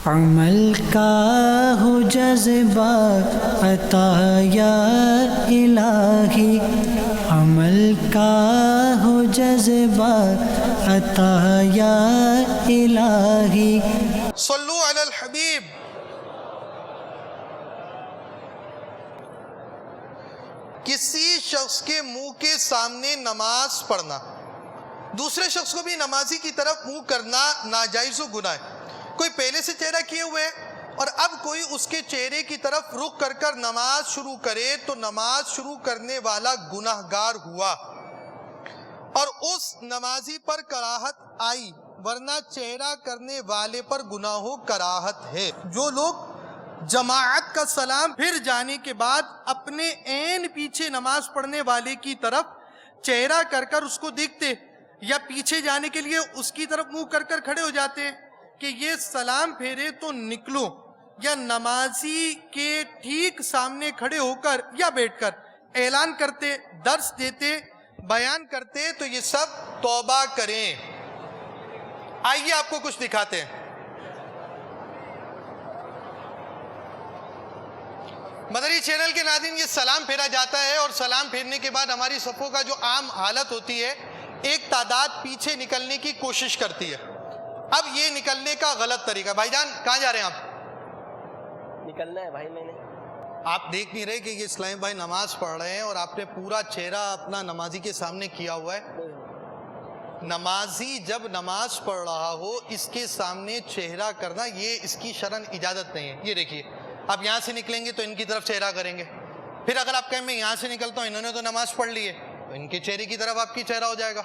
عمل کا ہو جذبہ عطا یا الہی، عمل کا ہو جذبہ عطا یا الہی۔ صلو علی الحبیب۔ کسی شخص کے منہ کے سامنے نماز پڑھنا، دوسرے شخص کو بھی نمازی کی طرف منہ کرنا ناجائز و گناہ ہے۔ کوئی پہلے سے چہرہ کیے ہوئے اور اب کوئی اس کے چہرے کی طرف رخ کر کر نماز شروع کرے تو نماز شروع کرنے والا گناہگار ہوا اور اس نمازی پر کراہت آئی، ورنہ چہرہ کرنے والے پر گناہ و کراہت ہے۔ جو لوگ جماعت کا سلام پھر جانے کے بعد اپنے عین پیچھے نماز پڑھنے والے کی طرف چہرہ کر کر اس کو دیکھتے یا پیچھے جانے کے لیے اس کی طرف منہ کر کر کھڑے ہو جاتے کہ یہ سلام پھیرے تو نکلو، یا نمازی کے ٹھیک سامنے کھڑے ہو کر یا بیٹھ کر اعلان کرتے، درس دیتے، بیان کرتے، تو یہ سب توبہ کریں۔ آئیے آپ کو کچھ دکھاتے ہیں۔ مدری چینل کے ناظرین، یہ سلام پھیرا جاتا ہے اور سلام پھیرنے کے بعد ہماری صفوں کا جو عام حالت ہوتی ہے، ایک تعداد پیچھے نکلنے کی کوشش کرتی ہے۔ اب یہ نکلنے کا غلط طریقہ۔ بھائی جان کہاں جا رہے ہیں آپ؟ نکلنا ہے بھائی، میں نے۔ آپ دیکھ نہیں رہے کہ یہ اسلام بھائی نماز پڑھ رہے ہیں اور آپ نے پورا چہرہ اپنا نمازی کے سامنے کیا ہوا ہے؟ نمازی جب نماز پڑھ رہا ہو اس کے سامنے چہرہ کرنا یہ اس کی شرعاً اجازت نہیں ہے۔ یہ دیکھیے، آپ یہاں سے نکلیں گے تو ان کی طرف چہرہ کریں گے، پھر اگر آپ کہیں میں یہاں سے نکلتا ہوں، انہوں نے تو نماز پڑھ لی ہے، تو ان کے چہرے کی طرف آپ کی چہرہ ہو جائے گا۔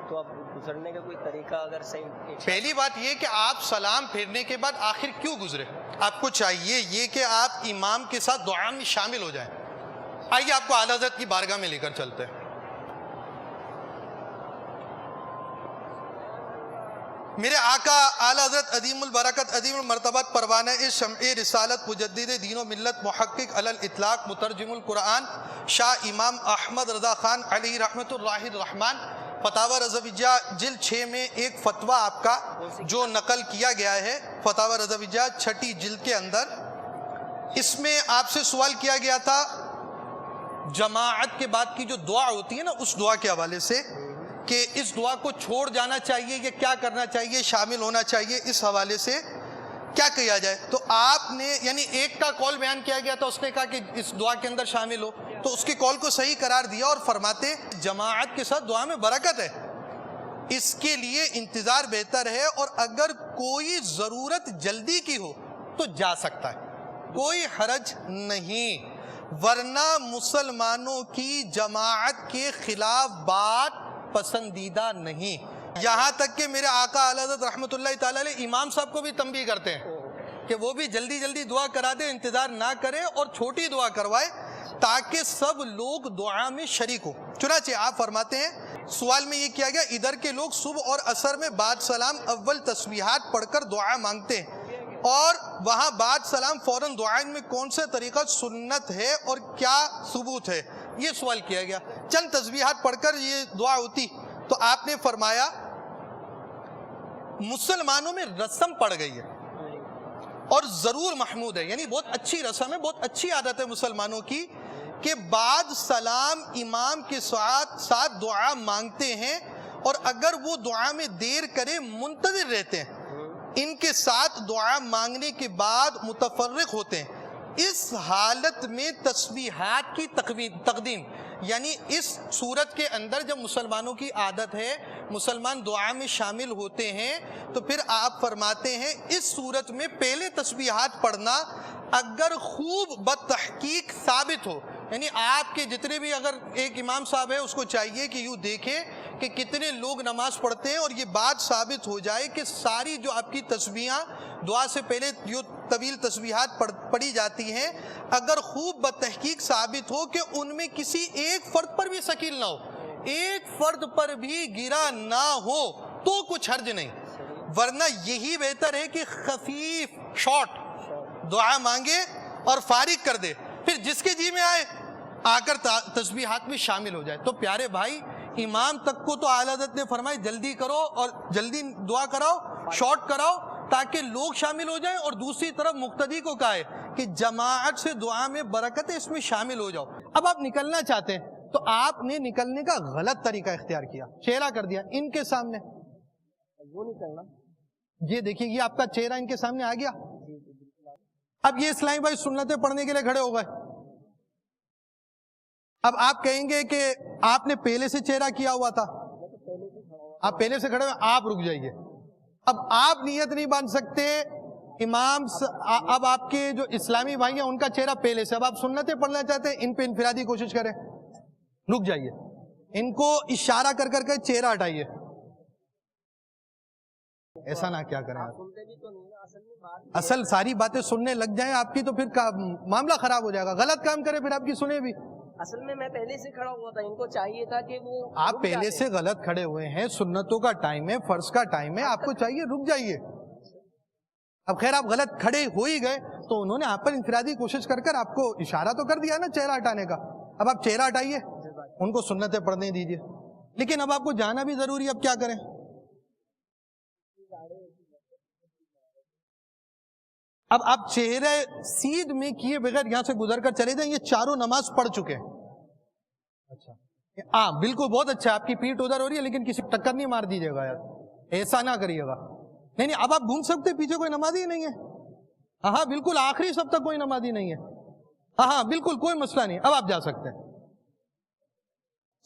تو اب گزرنے کا کوئی طریقہ اگر صحیح؟ پہلی بات یہ کہ آپ سلام پھیرنے کے بعد آخر کیوں گزرے؟ آپ کو چاہیے یہ کہ آپ امام کے ساتھ دعا میں شامل ہو جائیں۔ آئیے آپ کو اعلیٰ حضرت کی بارگاہ میں لے کر چلتے ہیں۔ میرے آقا اعلیٰ حضرت عظیم البرکت عظیم المرتبت پروانہ شمع رسالت مجدد دین و ملت محقق علی الاطلاق مترجم القرآن شاہ امام احمد رضا خان علیہ رحمت اللہ الرحمن فتاوی رضویہ جلد 6 میں ایک فتویٰ آپ کا جو نقل کیا گیا ہے، فتاوی رضویہ 6 جلد کے اندر، اس میں آپ سے سوال کیا گیا تھا جماعت کے بعد کی جو دعا ہوتی ہے نا، اس دعا کے حوالے سے کہ اس دعا کو چھوڑ جانا چاہیے یا کیا کرنا چاہیے، شامل ہونا چاہیے، اس حوالے سے کیا کیا جائے؟ تو آپ نے یعنی ایک کا قول بیان کیا گیا تھا، اس نے کہا کہ اس دعا کے اندر شامل ہو، تو اس کے قول کو صحیح قرار دیا اور فرماتے جماعت کے ساتھ دعا میں برکت ہے، اس کے لیے انتظار بہتر ہے، اور اگر کوئی ضرورت جلدی کی ہو تو جا سکتا ہے، کوئی حرج نہیں، ورنہ مسلمانوں کی جماعت کے خلاف بات پسندیدہ نہیں۔ یہاں تک کہ میرے آقا اعلیٰ حضرت رحمت اللہ تعالیٰ علیہ امام صاحب کو بھی تنبیہ کرتے ہیں کہ وہ بھی جلدی جلدی دعا کرا دے، انتظار نہ کرے اور چھوٹی دعا کروائے تاکہ سب لوگ دعا میں شریک ہو۔ چنانچہ آپ فرماتے ہیں سوال میں یہ کیا گیا، ادھر کے لوگ صبح اور عصر میں بعد سلام اول تسبیحات پڑھ کر دعا مانگتے ہیں، اور وہاں بعد سلام فوراً دعا میں کون سے طریقہ سنت ہے اور کیا ثبوت ہے؟ یہ سوال کیا گیا۔ چند تسبیحات پڑھ کر یہ دعا ہوتی، تو آپ نے فرمایا مسلمانوں میں رسم پڑ گئی ہے اور ضرور محمود ہے، یعنی بہت اچھی رسم ہے، بہت اچھی عادت ہے مسلمانوں کی کہ بعد سلام امام کے ساتھ دعا مانگتے ہیں، اور اگر وہ دعا میں دیر کرے منتظر رہتے ہیں، ان کے ساتھ دعا مانگنے کے بعد متفرق ہوتے ہیں۔ اس حالت میں تسبیحات کی تقدیم، یعنی اس صورت کے اندر جب مسلمانوں کی عادت ہے مسلمان دعا میں شامل ہوتے ہیں، تو پھر آپ فرماتے ہیں اس صورت میں پہلے تسبیحات پڑھنا اگر خوب بتحقیق ثابت ہو، یعنی آپ کے جتنے بھی اگر ایک امام صاحب ہے اس کو چاہیے کہ یوں دیکھے کہ کتنے لوگ نماز پڑھتے ہیں، اور یہ بات ثابت ہو جائے کہ ساری جو آپ کی تسبیحاں دعا سے پہلے جو طویل تسبیحات پڑھی جاتی ہیں، اگر خوب بتحقیق ثابت ہو کہ ان میں کسی ایک فرد پر بھی ثقیل نہ ہو، ایک فرد پر بھی گرا نہ ہو، تو کچھ حرج نہیں، ورنہ یہی بہتر ہے کہ خفیف شارٹ دعا مانگے اور فارغ کر دے، پھر جس کے جی میں آئے آ کر تسبیحات میں شامل ہو جائے۔ تو پیارے بھائی، امام تک کو تو اعلیٰ حضرت نے فرمایا جلدی کرو اور جلدی دعا کراؤ، شارٹ کراؤ، تاکہ لوگ شامل ہو جائیں، اور دوسری طرف مقتدی کو کہا ہے کہ جماعت سے دعا میں برکت ہے، اس میں شامل ہو جاؤ۔ اب آپ نکلنا چاہتے ہیں تو آپ نے نکلنے کا غلط طریقہ اختیار کیا، چہرہ کر دیا ان کے سامنے، وہ نہیں کرنا۔ یہ دیکھیے یہ آپ کا چہرہ ان کے سامنے آ گیا۔ اب یہ اسلامی بھائی سنتیں پڑھنے کے لیے کھڑے ہو گئے۔ اب آپ کہیں گے کہ آپ نے پہلے سے چہرہ کیا ہوا تھا، آپ پہلے سے کھڑے ہوئے، آپ رک جائیے۔ اب آپ نیت نہیں باندھ سکتے، امام اب آپ کے جو اسلامی بھائی ہیں ان کا چہرہ پہلے سے، اب آپ سنتیں پڑھنا چاہتے ہیں، ان پہ انفرادی کوشش کریں، رک جائیے، ان کو اشارہ کر کر کے چہرہ ہٹائیے، ایسا نہ کیا کریں آپ۔ اصل ساری باتیں سننے لگ جائیں آپ کی تو پھر معاملہ خراب ہو جائے گا، غلط کام کرے پھر آپ کی سنیں بھی۔ اصل میں پہلے سے کھڑا ہوا تھا، ان کو چاہیے تھا کہ وہ آپ پہلے سے غلط کھڑے ہوئے ہیں، سنتوں کا ٹائم ہے، فرض کا ٹائم ہے، آپ کو چاہیے رک جائیے۔ اب خیر آپ غلط کھڑے ہو ہی گئے تو انہوں نے آپ پر انفرادی کوشش کر کر آپ کو اشارہ تو کر دیا نا چہرہ ہٹانے کا، اب آپ چہرہ ہٹائیے، ان کو سنتیں پڑھنے دیجیے۔ لیکن اب آپ کو جانا بھی ضروری ہے، اب کیا کریں؟ اب آپ چہرے سیدھ میں کیے بغیر یہاں سے گزر کر چلے جائیں، یہ چاروں نماز پڑھ چکے ہیں۔ اچھا ہاں بالکل، بہت اچھا، آپ کی پیٹھ ادھر ہو رہی ہے لیکن کسی ٹکر نہیں مار دیجیے گا یار، ایسا نہ کریے گا۔ نہیں اب آپ گھوم سکتے، پیچھے کوئی نمازی ہی نہیں ہے، ہاں بالکل آخری سب تک کوئی نمازی نہیں ہے، ہاں بالکل کوئی مسئلہ نہیں، اب آپ جا سکتے ہیں۔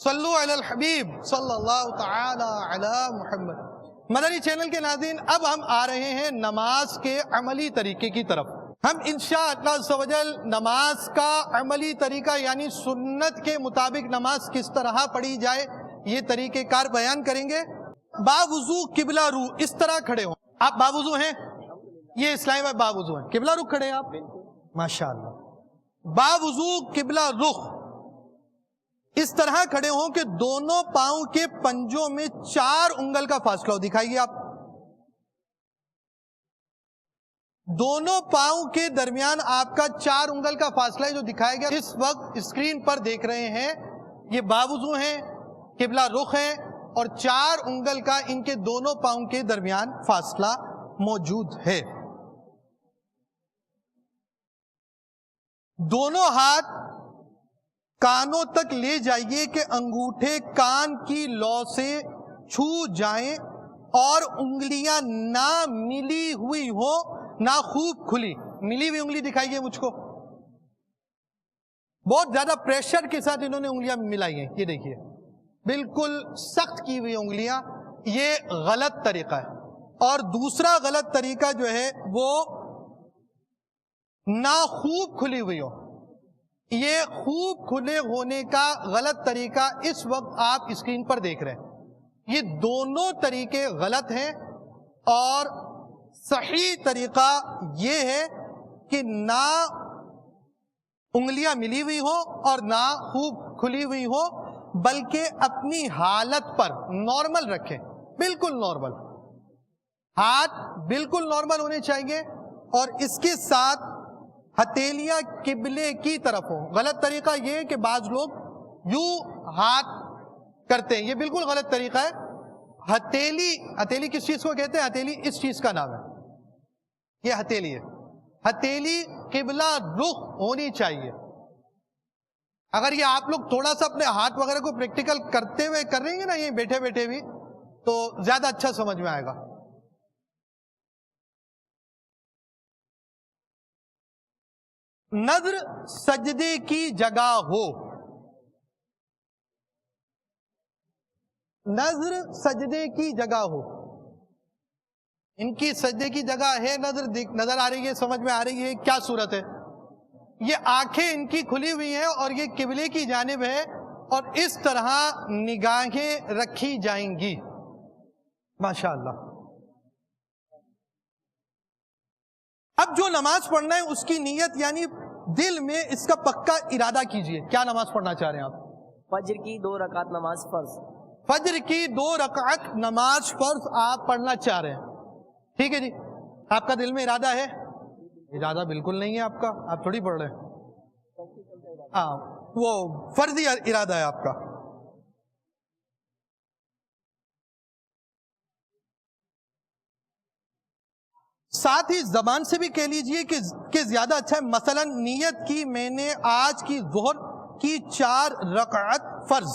صلو علی الحبیب صلی اللہ تعالی علی محمد۔ مدنی چینل کے ناظرین، اب ہم آ رہے ہیں نماز کے عملی طریقے کی طرف۔ ہم انشاءاللہ عز و جل نماز کا عملی طریقہ یعنی سنت کے مطابق نماز کس طرح پڑھی جائے یہ طریقہ کار بیان کریں گے۔ باوضو قبلہ رو اس طرح کھڑے ہوں، آپ باوضو ہیں، یہ اسلامی بھائی باوضو ہیں، قبلہ رخ کھڑے ہیں آپ، ماشاءاللہ۔ باوضو قبلہ رخ اس طرح کھڑے ہوں کہ دونوں پاؤں کے پنجوں میں 4 انگل کا فاصلہ ہو، دکھائیے آپ، دونوں پاؤں کے درمیان آپ کا 4 انگل کا فاصلہ ہے جو دکھایا گیا اس وقت اسکرین پر دیکھ رہے ہیں، یہ باوضو ہیں، قبلہ رخ ہیں، اور 4 انگل کا ان کے دونوں پاؤں کے درمیان فاصلہ موجود ہے۔ دونوں ہاتھ کانوں تک لے جائیے کہ انگوٹھے کان کی لو سے چھو جائیں اور انگلیاں نہ ملی ہوئی ہو نہ خوب کھلی، ملی ہوئی انگلی دکھائیے مجھ کو، بہت زیادہ پریشر کے ساتھ انہوں نے انگلیاں ملائی ہیں، یہ دیکھیے بالکل سخت کی ہوئی انگلیاں، یہ غلط طریقہ ہے۔ اور دوسرا غلط طریقہ جو ہے وہ نہ خوب کھلی ہوئی ہو، یہ خوب کھلے ہونے کا غلط طریقہ اس وقت آپ اسکرین پر دیکھ رہے ہیں، یہ دونوں طریقے غلط ہیں، اور صحیح طریقہ یہ ہے کہ نہ انگلیاں ملی ہوئی ہو اور نہ خوب کھلی ہوئی ہو، بلکہ اپنی حالت پر نارمل رکھیں، بالکل نارمل، ہاتھ بالکل نارمل ہونے چاہیے، اور اس کے ساتھ ہتھیلیاں قبلے کی طرف ہوں۔ غلط طریقہ یہ ہے کہ بعض لوگ یوں ہاتھ کرتے ہیں، یہ بالکل غلط طریقہ ہے۔ ہتھیلی کس چیز کو کہتے ہیں؟ ہتھیلی اس چیز کا نام ہے، یہ ہتھیلی ہے، ہتھیلی قبلہ رخ ہونی چاہیے۔ اگر یہ آپ لوگ تھوڑا سا اپنے ہاتھ وغیرہ کو پریکٹیکل کرتے ہوئے کر رہیں گے نا، یہ بیٹھے بیٹھے بھی، تو زیادہ اچھا سمجھ میں آئے گا۔ نظر سجدے کی جگہ ہو، نظر سجدے کی جگہ ہو، ان کی سجدے کی جگہ ہے، نظر آ رہی ہے، سمجھ میں آ رہی ہے کیا صورت ہے؟ یہ آنکھیں ان کی کھلی ہوئی ہیں اور یہ قبلے کی جانب ہے، اور اس طرح نگاہیں رکھی جائیں گی، ماشاءاللہ۔ اب جو نماز پڑھنا ہے اس کی نیت یعنی دل میں اس کا پکا ارادہ کیجئے، کیا نماز پڑھنا چاہ رہے ہیں آپ؟ فجر کی 2 رکعت نماز فرض، فجر کی 2 رکعت نماز فرض آپ پڑھنا چاہ رہے ہیں، ٹھیک ہے جی، آپ کا دل میں ارادہ ہے؟ ارادہ بالکل نہیں ہے آپ کا، آپ تھوڑی پڑھ رہے ہیں، ہاں وہ فرضی ارادہ ہے آپ کا۔ ساتھ ہی زبان سے بھی کہہ لیجئے کہ زیادہ اچھا ہے. مثلا نیت کی میں نے آج کی ظہر کی 4 رکعت فرض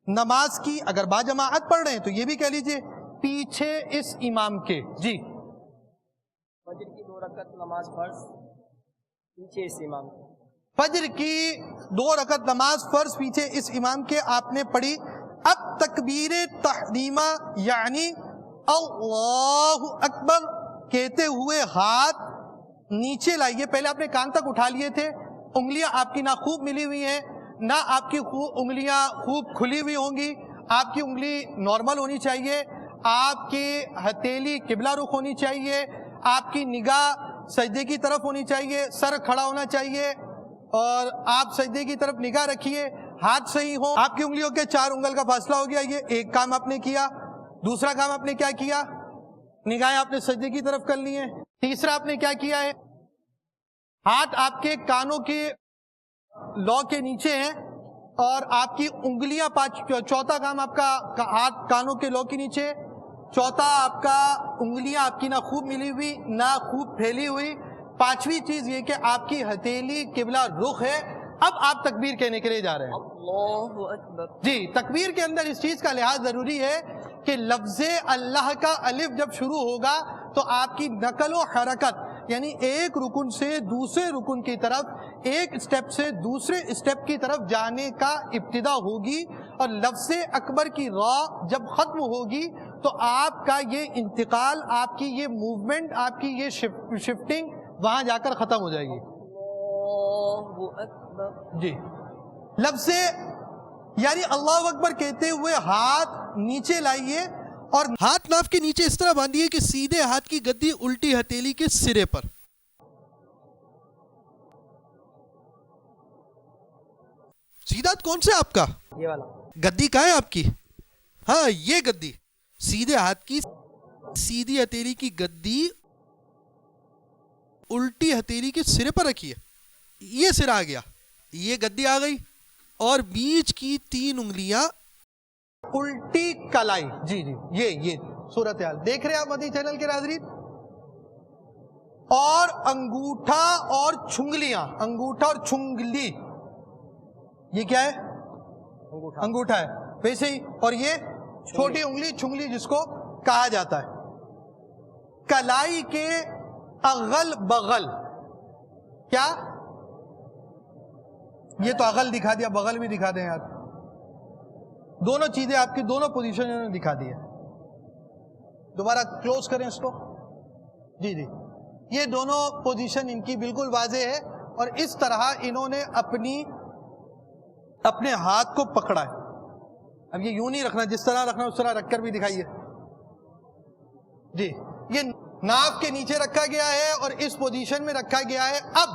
نماز کی. اگر با جماعت پڑھ رہے ہیں تو یہ بھی کہہ لیجئے پیچھے اس امام کے. جی فجر کی 2 رکعت نماز فرض پیچھے اس امام کے. فجر کی 2 رکعت نماز فرض پیچھے اس امام کے آپ نے پڑھی. اب تکبیر تحریمہ یعنی اللہ اکبر کہتے ہوئے ہاتھ نیچے لائیے. پہلے آپ نے کان تک اٹھا لیے تھے, انگلیاں آپ کی نہ خوب ملی ہوئی ہیں نہ آپ کی انگلیاں خوب کھلی ہوئی ہوں گی. آپ کی انگلی نارمل ہونی چاہیے, آپ کی ہتھیلی قبلہ رخ ہونی چاہیے, آپ کی نگاہ سجدے کی طرف ہونی چاہیے, سر کھڑا ہونا چاہیے اور آپ سجدے کی طرف نگاہ رکھیے, ہاتھ صحیح ہو. آپ کی انگلیوں کے 4 انگل کا فاصلہ ہو گیا. یہ ایک کام آپ نے کیا. دوسرا کام آپ نے کیا کیا؟ نگاہیں آپ نے سجدے کی طرف کر لی ہیں. تیسرا آپ نے کیا کیا ہے؟ ہاتھ آپ کے کانوں کے لو کے نیچے ہیں اور آپ کی انگلیاں 5. چوتھا کام آپ کا ہاتھ کانوں کے لو کے نیچے. چوتھا آپ کا انگلیاں آپ کی نہ خوب ملی ہوئی نہ خوب پھیلی ہوئی. 5ویں چیز یہ کہ آپ کی ہتھیلی قبلہ رخ ہے. اب آپ تکبیر کہنے کے لیے جا رہے ہیں. اللہ اکبر. جی تکبیر کے اندر اس چیز کا لحاظ ضروری ہے کہ لفظ اللہ کا الف جب شروع ہوگا تو آپ کی نقل و حرکت یعنی ایک رکن سے دوسرے رکن کی طرف, ایک اسٹیپ سے دوسرے اسٹیپ کی طرف جانے کا ابتدا ہوگی. اور لفظ اکبر کی را جب ختم ہوگی تو آپ کا یہ انتقال, آپ کی یہ موومنٹ, آپ کی یہ شفٹنگ وہاں جا کر ختم ہو جائے گی. اللہ اکبر. جی لفظ یعنی اللہ اکبر کہتے ہوئے ہاتھ نیچے لائیے اور ہاتھ ناف کے نیچے اس طرح باندھیے کہ سیدھے ہاتھ کی گدی الٹی ہتھیلی کے سرے پر. سیدھا کون سے آپ کا؟ یہ والا. گدی کہاں ہے آپ کی؟ ہاں یہ گدی. سیدھے ہاتھ کی سیدھی ہتھیلی کی گدی الٹی ہتھیلی کے سرے پر رکھیے. یہ سر آ گیا, یہ گدی آ گئی اور بیچ کی 3 انگلیاں الٹی کلائی. جی جی یہ صورتحال دیکھ رہے ہیں آپ مدنی چینل کے ناظرین. اور انگوٹھا اور چھنگلیاں, انگوٹھا اور چھنگلی, یہ کیا ہے؟ انگوٹھا ہے ویسے ہی. اور یہ چھوٹی انگلی چھنگلی جس کو کہا جاتا ہے. کلائی کے اغل بغل کیا؟ یہ تو اغل دکھا دیا, بغل بھی دکھا دیں یار. دونوں چیزیں آپ کی دونوں پوزیشن انہوں نے دکھا دی ہے. دوبارہ کلوز کریں اس کو. جی جی یہ دونوں پوزیشن ان کی بالکل واضح ہے اور اس طرح انہوں نے اپنے ہاتھ کو پکڑا ہے. اب یہ یوں نہیں رکھنا, جس طرح رکھنا اس طرح رکھ کر بھی دکھائیے. جی یہ ناف کے نیچے رکھا گیا ہے اور اس پوزیشن میں رکھا گیا ہے. اب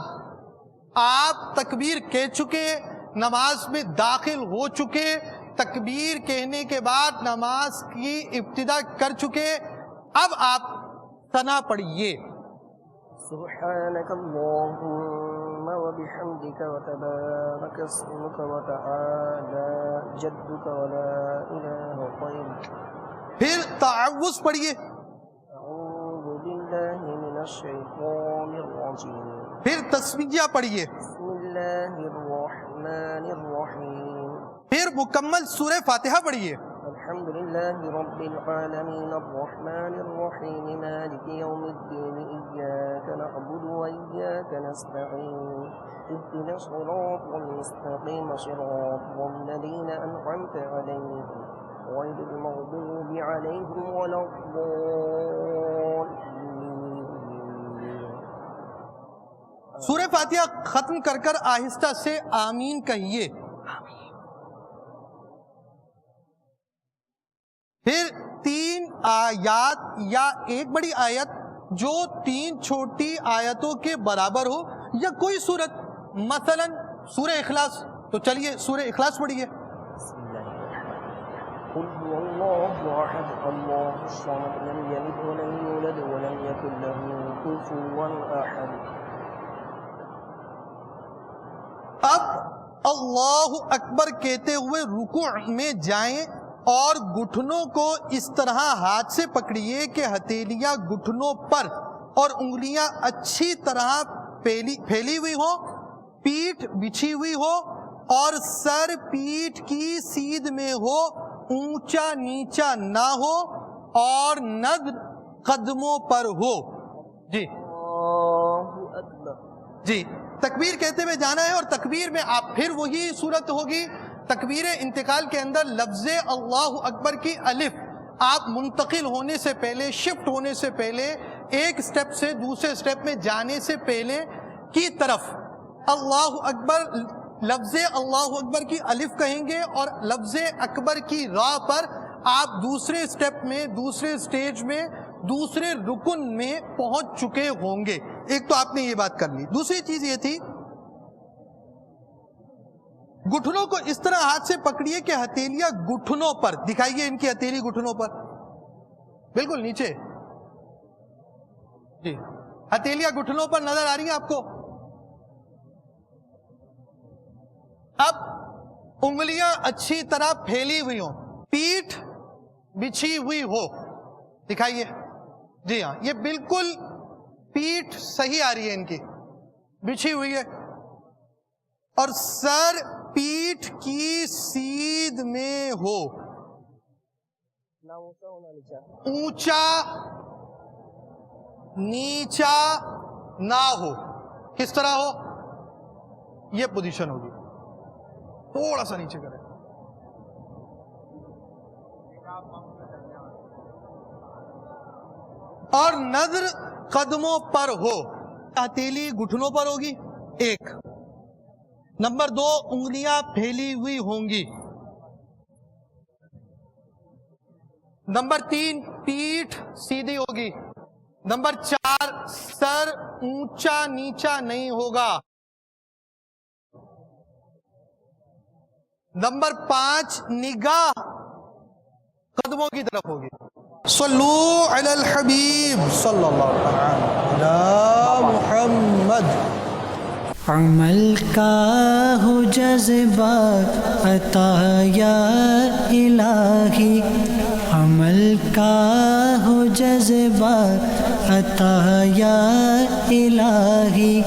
آپ تکبیر کہہ چکے, نماز میں داخل ہو چکے, تکبیر کہنے کے بعد نماز کی ابتدا کر چکے. اب آپ ثنا پڑھیے. سبحانك اللهم وبحمدك وتبارك اسمك وتعالى جدك ولا إله غيرك. پھر تعوذ پڑھیے. أعوذ بالله من الشيطان الرجيم. پھر تسمیہ پڑھیے. بسم الله الرحمن الرحيم. پھر مکمل سورہ فاتحہ پڑھیے. الحمد لله رب العالمين الرحمن الرحيم مالك يوم الدين إياك نعبد وإياك نستعين اهدنا الصراط المستقيم صراط الذين أنعمت عليهم غير المغضوب عليهم ولا الضالين. سورہ فاتحہ ختم کر کر آہستہ سے آمین کہیے. پھر 3 آیات یا ایک بڑی آیت جو 3 چھوٹی آیتوں کے برابر ہو یا کوئی سورت, مثلا سورہ اخلاص. تو چلیے سورہ اخلاص پڑھیے. قل هو الله أحد الله الصمد لم يلد ولم يولد ولم يكن له كفوا أحد. اب اللہ اکبر کہتے ہوئے رکوع میں جائیں اور گھٹنوں کو اس طرح ہاتھ سے پکڑیے کہ ہتھیلیاں گھٹنوں پر اور انگلیاں اچھی طرح پھیلی ہوئی ہو، پیٹھ بچھی ہوئی ہو اور سر پیٹھ کی سیدھ میں ہو، اونچا نیچا نہ ہو اور نظر قدموں پر ہو. جی اللہ اکبر. جی تکبیر کہتے ہوئے جانا ہے، اور تکبیر میں آپ پھر وہی صورت ہوگی. تکبیر انتقال کے اندر لفظ اللہ اکبر کی الف آپ منتقل ہونے سے پہلے، شفٹ ہونے سے پہلے، ایک سٹیپ سے دوسرے سٹیپ میں جانے سے پہلے کی طرف اللہ اکبر، لفظ اللہ اکبر کی الف کہیں گے اور لفظ اکبر کی راہ پر آپ دوسرے سٹیپ میں، دوسرے سٹیج میں، دوسرے رکن میں پہنچ چکے ہوں گے. ایک تو آپ نے یہ بات کر لی. دوسری چیز یہ تھی، گھٹنوں کو اس طرح ہاتھ سے پکڑیے کہ ہتھیلیاں گھٹنوں پر دکھائیے، ان کی ہتھیلی گھٹنوں پر بالکل نیچے. جی ہتھیلیاں گھٹنوں پر نظر آ رہی ہیں آپ کو. اب انگلیاں اچھی طرح پھیلی ہوئی ہوں، پیٹھ بچھی ہوئی ہو، دکھائیے. جی ہاں یہ بالکل پیٹھ صحیح آ رہی ہے، ان کی بچھی ہوئی ہے، اور سر پیٹھ کی سیدھ میں ہو، نہ اونچا ہونا نیچا. اونچا نیچا نہ ہو. کس طرح ہو؟ یہ پوزیشن ہوگی. تھوڑا سا نیچے کریں. اور نظر قدموں پر ہو. ہتھیلی گھٹنوں پر ہوگی. ایک نمبر 2 انگلیاں پھیلی ہوئی ہوں گی. نمبر 3 پیٹھ سیدھی ہوگی. نمبر 4 سر اونچا نیچا نہیں ہوگا. نمبر 5 نگاہ قدموں کی طرف ہوگی. صلو علی الحبیب صلی اللہ علی محمد. عمل کا ہو جذبہ عطا یا الہی، عمل کا ہو جذبہ عطا یا الہی.